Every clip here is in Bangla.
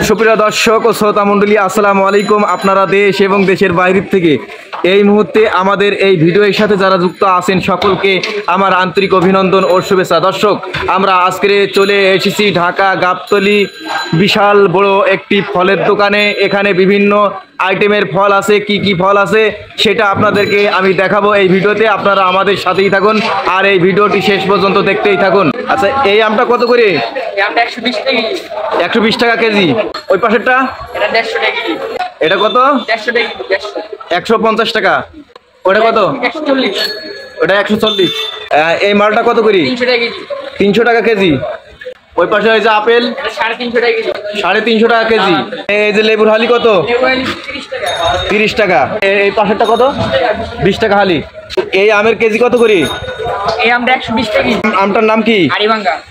সুপ্রিয় দর্শক ও শ্রোতা মণ্ডলী, আসসালামু আলাইকুম। আপনারা দেশ এবং দেশের বাইরের থেকে এই মুহূর্তে আমাদের এই ভিডিওর সাথে যারা যুক্ত আছেন সকলকে আমার আন্তরিক অভিনন্দন ও শুভেচ্ছা। দর্শক, আমরা আজকে চলে এসেছি ঢাকা গাবতলী বিশাল বড় একটি ফলের দোকানে। এখানে বিভিন্ন আইটেমের ফল আছে, কি কি ফল আছে সেটা আপনাদেরকে আমি দেখাবো এই ভিডিওতে। আপনারা আমাদের সাথেই থাকুন আর এই ভিডিওটি শেষ পর্যন্ত দেখতেই থাকুন। আচ্ছা, এই আমটা কত করে? 120 টাকা কেজি। ওই পাশেরটা এটা কত? 150 টাকা। ওটা কত? ওটা 140। এই মালটা কত করে? 300 টাকা কেজি। ওই পাশে হয়েছে আপেল 350 টাকা কেজি। এই যে লেবুর হালি কত? 30 টাকা। এই পাশেরটা কত? 20 টাকা হালি। এই আমের কেজি কত করে? এই আমটা 120 টাকা। আমটার নাম কি?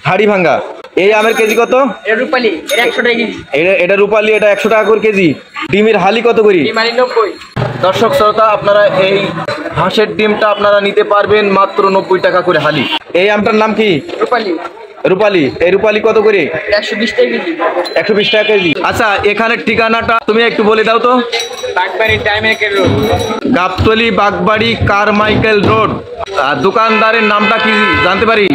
হাড়ি ভাঙ্গা। এই আমের কেজি কত? এটা রূপালি, এটা 100 টাকা কেজি। এটা রূপালি, এটা 100 টাকা করে কেজি। ডিমের হালি কত করে? ডিম হালি 90। দর্শক শ্রোতা, আপনারা এই হাঁসের ডিমটা আপনারা নিতে পারবেন মাত্র 90 টাকা করে হালি। এই আমটার নাম কি? রূপালি। এই রূপালি কত করে? 120 টাকা কেজি। 120 টাকা কেজি। আচ্ছা, এখানের ঠিকানাটা তুমি একটু বলে দাও তো। বাগবাড়ি টাইমেকেল road, Gabtali Bagbari Carmichael road. দোকানদারের নামটা কি জানতে পারি?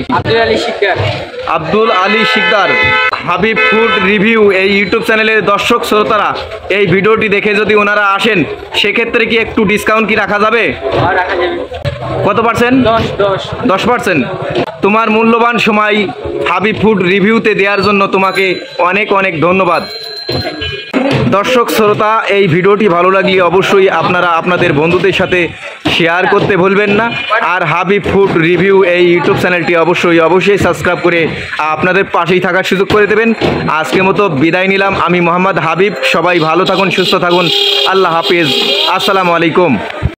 আব্দুল আলী শিকদার। হাবিব ফুড রিভিউ এই ইউটিউব চ্যানেলের দর্শক শ্রোতারা এই ভিডিওটি দেখে যদি ওনারা আসেন সেক্ষেত্রে কি একটু ডিসকাউন্ট কি রাখা যাবে? কত পার্সেন্ট? 10%। তোমার মূল্যবান সময় হাবিব ফুড রিভিউতে দেওয়ার জন্য তোমাকে অনেক অনেক ধন্যবাদ। দর্শক শ্রোতা, এই ভিডিওটি ভালো লাগলে অবশ্যই আপনারা আপনাদের বন্ধুদের সাথে শেয়ার করতে ভুলবেন না। আর হাবিব ফুড রিভিউ এই ইউটিউব চ্যানেলটি অবশ্যই সাবস্ক্রাইব করে আপনাদের পাশেই থাকার সুযোগ করে দেবেন। আজকের মতো বিদায় নিলাম। আমি মোহাম্মদ হাবিব। সবাই ভালো থাকুন, সুস্থ থাকুন। আল্লাহ হাফিজ। আসসালামু আলাইকুম।